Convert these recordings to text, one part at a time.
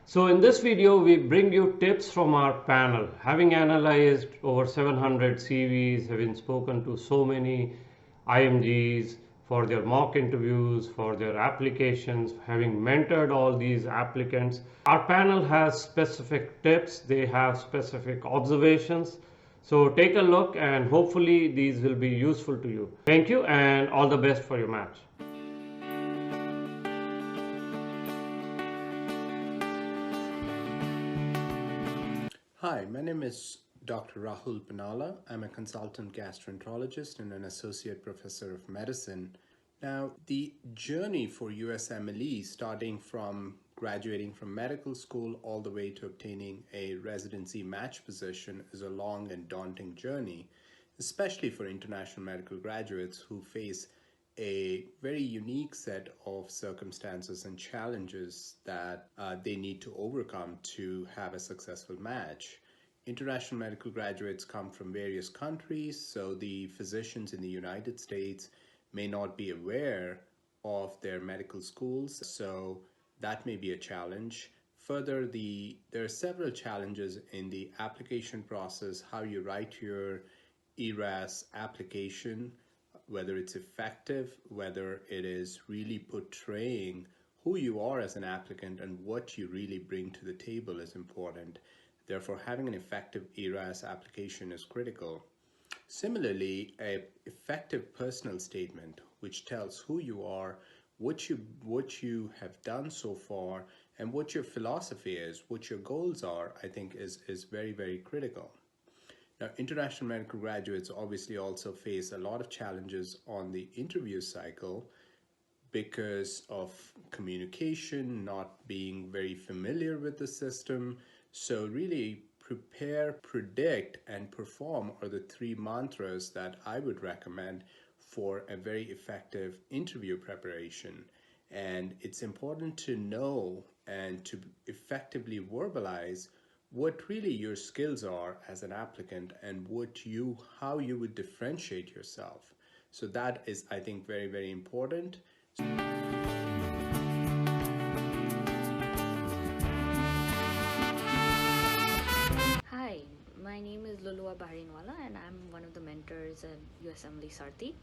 So in this video, we bring you tips from our panel. Having analyzed over 700 CVs, having spoken to so many IMGs for their mock interviews, for their applications, having mentored all these applicants, our panel has specific tips. They have specific observations. So take a look and hopefully these will be useful to you. Thank you and all the best for your match. Hi, my name is Dr. Rahul Panala. I'm a consultant gastroenterologist and an associate professor of medicine. Now, the journey for USMLE, starting from graduating from medical school all the way to obtaining a residency match position, is a long and daunting journey, especially for international medical graduates who face a very unique set of circumstances and challenges that they need to overcome to have a successful match. International medical graduates come from various countries, so the physicians in the United States may not be aware of their medical schools, so that may be a challenge. Further, there are several challenges in the application process, how you write your ERAS application, whether it's effective, whether it is really portraying who you are as an applicant and what you really bring to the table is important. Therefore, having an effective ERAS application is critical. Similarly, an effective personal statement which tells who you are, what you have done so far, and what your philosophy is, what your goals are, I think is very, very critical. Now, international medical graduates obviously also face a lot of challenges on the interview cycle because of communication, not being very familiar with the system. So really prepare, predict, and perform are the three mantras that I would recommend for a very effective interview preparation. And it's important to know and to effectively verbalize what really your skills are as an applicant and how you would differentiate yourself. So that is, I think, very, very important. Hi, my name is Lulua Baharinwala and I'm one of the mentors at USMLESarthi.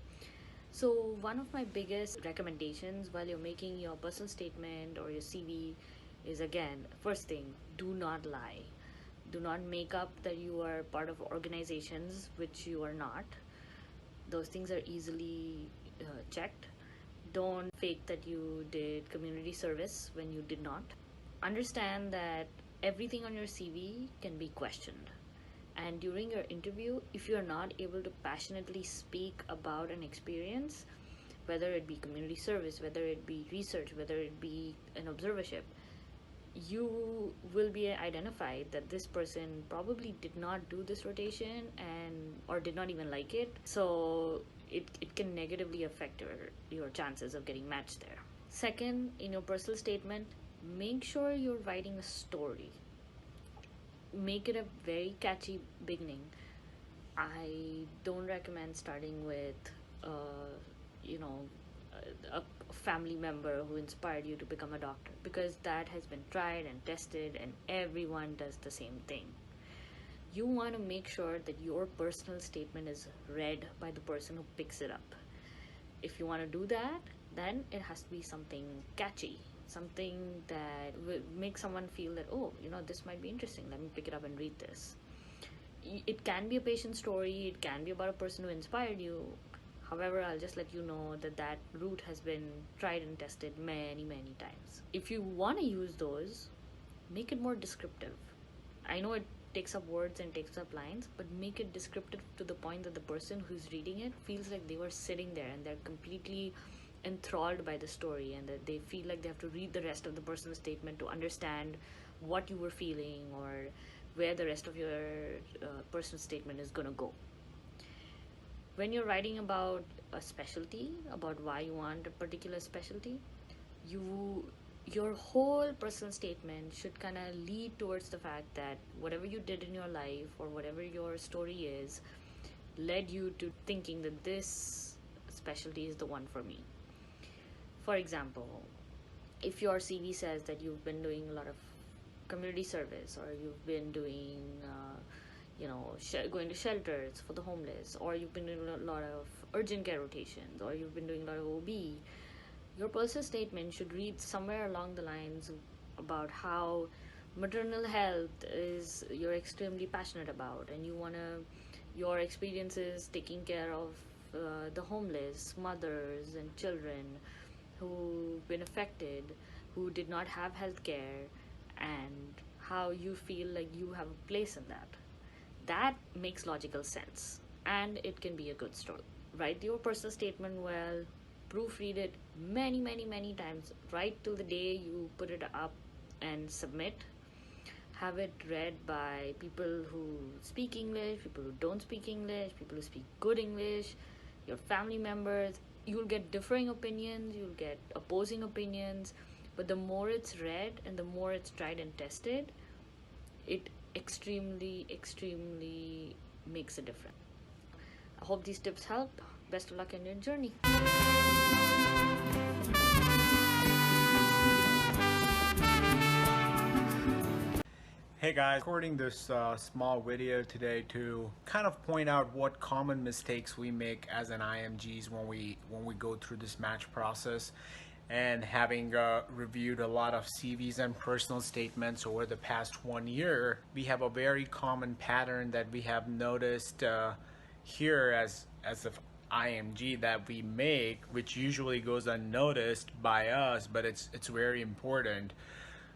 So one of my biggest recommendations while you're making your personal statement or your CV is, again, first thing, do not lie. Do not make up that you are part of organizations which you are not. Those things are easily checked. Don't fake that you did community service when you did not. Understand that everything on your CV can be questioned. And during your interview, if you're not able to passionately speak about an experience, whether it be community service, whether it be research, whether it be an observership, you will be identified that this person probably did not do this rotation or did not even like it. So it can negatively affect your chances of getting matched there. Second, in your personal statement, make sure you're writing a story. Make it a very catchy beginning. I don't recommend starting with a family member who inspired you to become a doctor, because that has been tried and tested and everyone does the same thing. You want to make sure that your personal statement is read by the person who picks it up. If you want to do that, then it has to be something catchy, something that will make someone feel that, oh, this might be interesting, let me pick it up and read this. It can be a patient story, it can be about a person who inspired you. However, I'll just let you know that route has been tried and tested many, many times. If you want to use those, make it more descriptive. I know it takes up words and takes up lines, but make it descriptive to the point that the person who's reading it feels like they were sitting there and they're completely enthralled by the story, and that they feel like they have to read the rest of the personal statement to understand what you were feeling or where the rest of your personal statement is going to go. When you're writing about a specialty, about why you want a particular specialty, your whole personal statement should kind of lead towards the fact that whatever you did in your life or whatever your story is led you to thinking that this specialty is the one for me. For example, if your CV says that you've been doing a lot of community service, or you've been doing going to shelters for the homeless, or you've been doing a lot of urgent care rotations, or you've been doing a lot of OB, your personal statement should read somewhere along the lines about how maternal health is you're extremely passionate about, and your experiences taking care of the homeless mothers and children who've been affected, who did not have health care, and how you feel like you have a place in that. That makes logical sense, and it can be a good story. Write your personal statement well, proofread it many, many, many times, right till the day you put it up and submit. Have it read by people who speak English, people who don't speak English, people who speak good English, your family members. You'll get differing opinions, you'll get opposing opinions, but the more it's read and the more it's tried and tested, it extremely, extremely makes a difference. I hope these tips help. Best of luck in your journey. Hey guys, recording this small video today to kind of point out what common mistakes we make as an IMGs when we go through this match process. And having reviewed a lot of CVs and personal statements over the past 1 year, we have a very common pattern that we have noticed here as an IMG that we make, which usually goes unnoticed by us, but it's very important.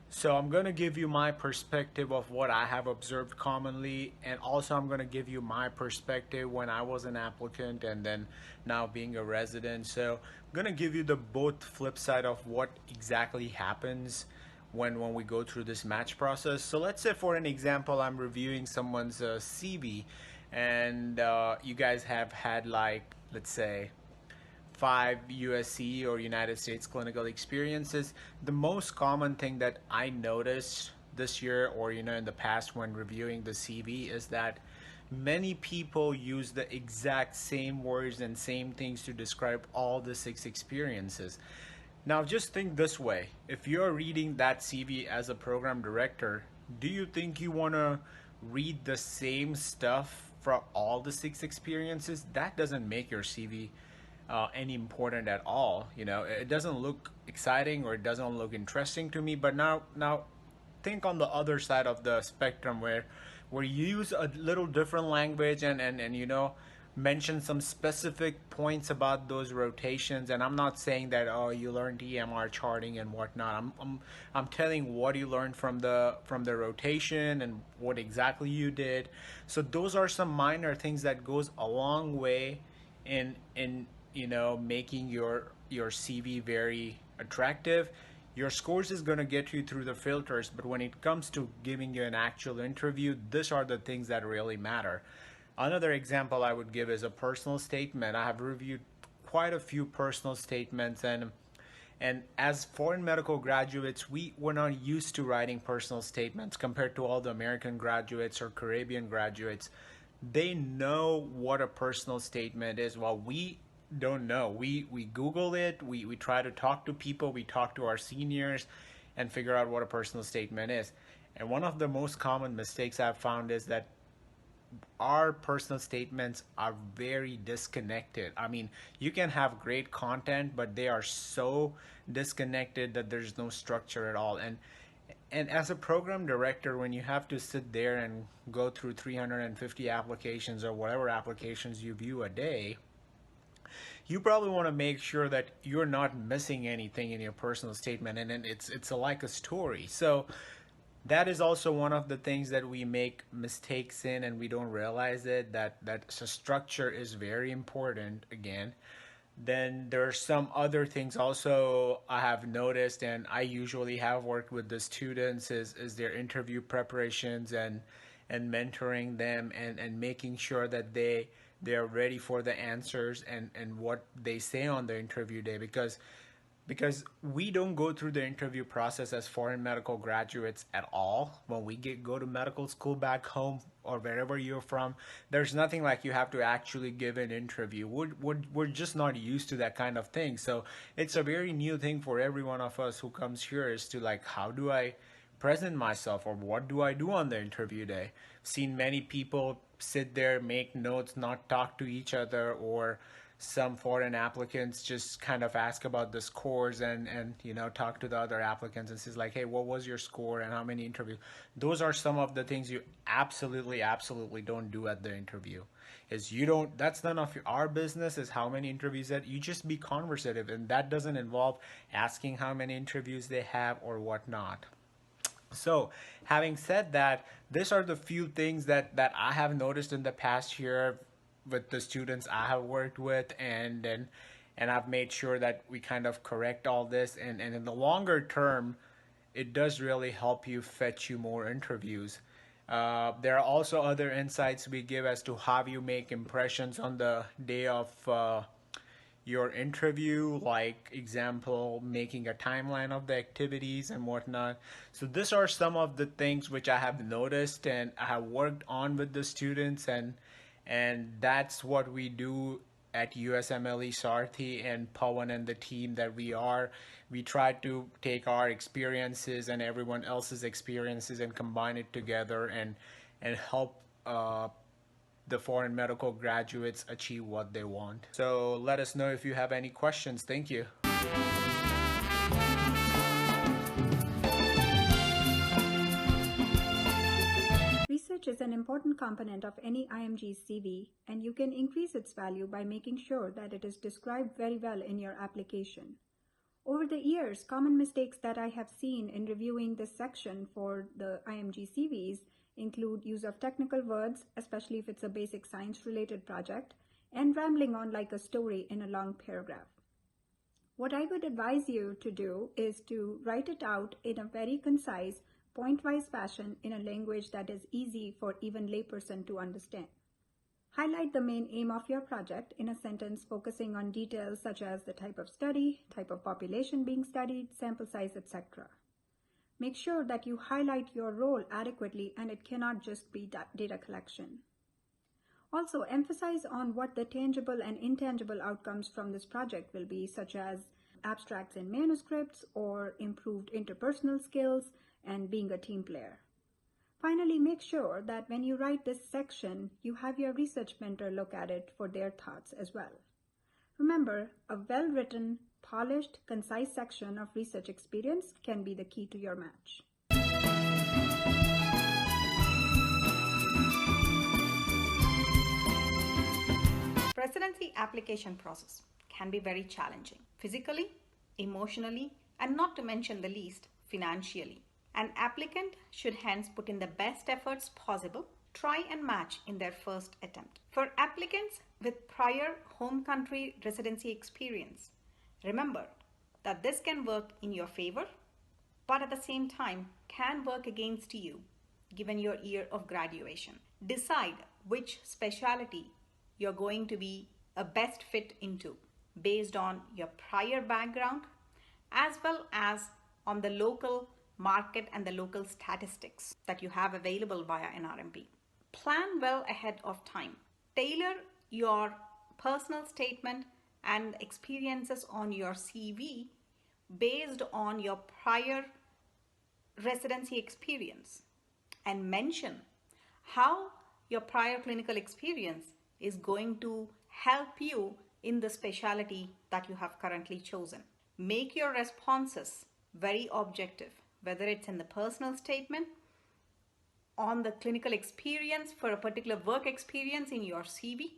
So I'm going to give you my perspective of what I have observed commonly, and also I'm going to give you my perspective when I was an applicant and then now being a resident. So I'm going to give you the both flip side of what exactly happens when we go through this match process. So let's say, for an example, I'm reviewing someone's CV, and you guys have had, like, let's say 5 USC or United States clinical experiences. The most common thing that I noticed this year, or in the past when reviewing the CV, is that many people use the exact same words and same things to describe all the 6 experiences. Now just think this way: if you're reading that CV as a program director, do you think you want to read the same stuff for all the 6 experiences? That doesn't make your CV any important at all. It doesn't look exciting, or it doesn't look interesting to me. But now think on the other side of the spectrum, where you use a little different language and mention some specific points about those rotations. And I'm not saying that, oh, you learned EMR charting and whatnot. I'm telling what you learned from the rotation and what exactly you did. So those are some minor things that goes a long way in making your CV very attractive. Your scores is going to get you through the filters, but when it comes to giving you an actual interview, these are the things that really matter. Another example I would give is a personal statement. I have reviewed quite a few personal statements, and as foreign medical graduates, we're not used to writing personal statements compared to all the American graduates or Caribbean graduates. They know what a personal statement is, while we don't know. We Google it, we try to talk to people, we talk to our seniors and figure out what a personal statement is. And one of the most common mistakes I've found is that our personal statements are very disconnected. I mean, you can have great content, but they are so disconnected that there's no structure at all. And as a program director, when you have to sit there and go through 350 applications or whatever applications you view a day, you probably want to make sure that you're not missing anything in your personal statement, and it's like a story. So that is also one of the things that we make mistakes in, and we don't realize it, that structure is very important again. Then there are some other things also I have noticed, and I usually have worked with the students, is their interview preparations and mentoring them and making sure that they're ready for the answers and what they say on the interview day, because we don't go through the interview process as foreign medical graduates at all. When we go to medical school back home or wherever you're from, there's nothing like you have to actually give an interview. We're just not used to that kind of thing. So it's a very new thing for every one of us who comes here, is to, like, how do I present myself, or what do I do on the interview day? Seen many people sit there, make notes, not talk to each other, or some foreign applicants just kind of ask about the scores and talk to the other applicants and says like, hey, what was your score and how many interviews? Those are some of the things you absolutely don't do at the interview. Is you don't, that's none of our business is how many interviews that you just be conversative, and that doesn't involve asking how many interviews they have or whatnot. So having said that, these are the few things that I have noticed in the past year with the students I have worked with, and I've made sure that we kind of correct all this, and in the longer term, it does really help you fetch you more interviews. There are also other insights we give as to how you make impressions on the day of your interview, like example, making a timeline of the activities and whatnot. So these are some of the things which I have noticed and I have worked on with the students, and that's what we do at USMLESarthi and Pawan and the team that we are. We try to take our experiences and everyone else's experiences and combine it together and help the foreign medical graduates achieve what they want. So let us know if you have any questions. Thank you. Research is an important component of any IMG's CV, and you can increase its value by making sure that it is described very well in your application. Over the years, common mistakes that I have seen in reviewing this section for the IMG CVs include use of technical words, especially if it's a basic science-related project, and rambling on like a story in a long paragraph. What I would advise you to do is to write it out in a very concise, point-wise fashion in a language that is easy for even layperson to understand. Highlight the main aim of your project in a sentence focusing on details such as the type of study, type of population being studied, sample size, etc. Make sure that you highlight your role adequately, and it cannot just be data collection. Also, emphasize on what the tangible and intangible outcomes from this project will be, such as abstracts and manuscripts, or improved interpersonal skills, and being a team player. Finally, make sure that when you write this section, you have your research mentor look at it for their thoughts as well. Remember, a well-written, polished, concise section of research experience can be the key to your match. Residency application process can be very challenging, physically, emotionally, and not to mention the least, financially. An applicant should hence put in the best efforts possible, try and match in their first attempt. For applicants with prior home country residency experience, remember that this can work in your favor, but at the same time can work against you given your year of graduation. Decide which specialty you're going to be a best fit into based on your prior background as well as on the local market and the local statistics that you have available via NRMP. Plan well ahead of time. Tailor your personal statement and experiences on your CV based on your prior residency experience, and mention how your prior clinical experience is going to help you in the specialty that you have currently chosen. Make your responses very objective, whether it's in the personal statement, on the clinical experience for a particular work experience in your CV,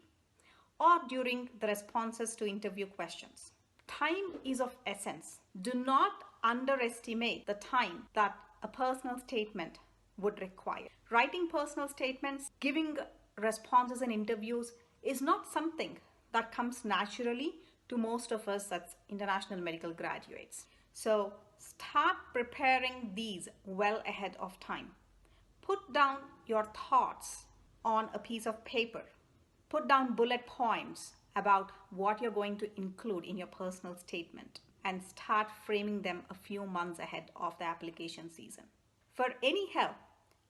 or during the responses to interview questions. Time is of essence. Do not underestimate the time that a personal statement would require. Writing personal statements, giving responses in interviews is not something that comes naturally to most of us as international medical graduates. So start preparing these well ahead of time. Put down your thoughts on a piece of paper. Put down bullet points about what you're going to include in your personal statement and start framing them a few months ahead of the application season. For any help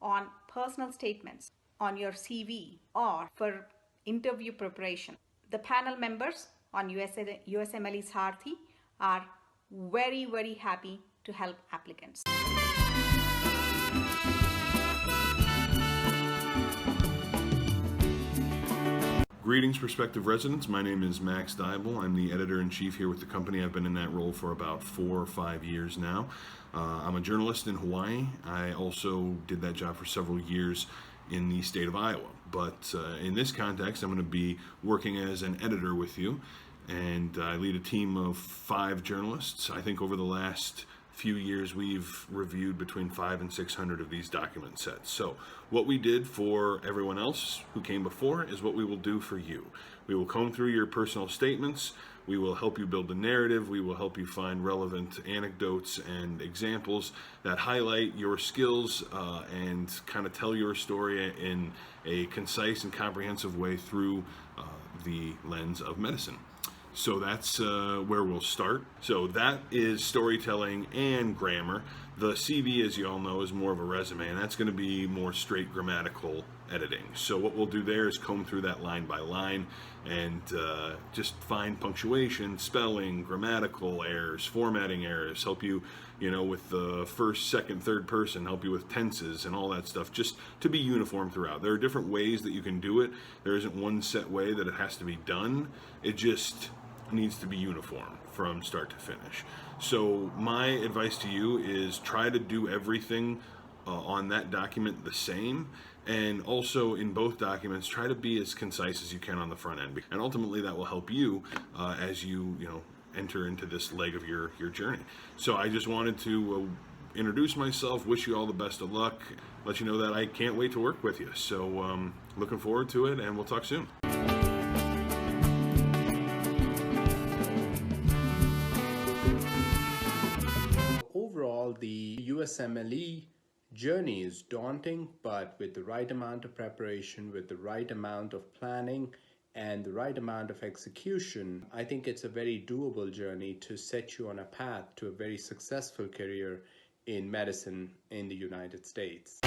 on personal statements, on your CV, or for interview preparation, the panel members on USMLESarthi are very, very happy to help applicants. Greetings, prospective residents. My name is Max Dybel. I'm the editor-in-chief here with the company. I've been in that role for about 4 or 5 years now. I'm a journalist in Hawaii. I also did that job for several years in the state of Iowa. But in this context, I'm going to be working as an editor with you, and I lead a team of 5 journalists. I think over the last few years we've reviewed between 500 and 600 of these document sets. So what we did for everyone else who came before is what we will do for you. We will comb through your personal statements. We will help you build the narrative. We will help you find relevant anecdotes and examples that highlight your skills and kind of tell your story in a concise and comprehensive way through the lens of medicine. So that's where we'll start. So that is storytelling and grammar. The CV, as you all know, is more of a resume, and that's going to be more straight grammatical editing. So what we'll do there is comb through that line by line and just find punctuation, spelling, grammatical errors, formatting errors, help you, with the first, second, third person, help you with tenses and all that stuff, just to be uniform throughout. There are different ways that you can do it. There isn't one set way that it has to be done. It just needs to be uniform from start to finish. So my advice to you is try to do everything on that document the same, and also in both documents try to be as concise as you can on the front end, and ultimately that will help you as you enter into this leg of your journey. So I just wanted to introduce myself, wish you all the best of luck, let you know that I can't wait to work with you. So looking forward to it, and we'll talk soon. Overall, the USMLE journey is daunting, but with the right amount of preparation, with the right amount of planning, and the right amount of execution, I think it's a very doable journey to set you on a path to a very successful career in medicine in the United States.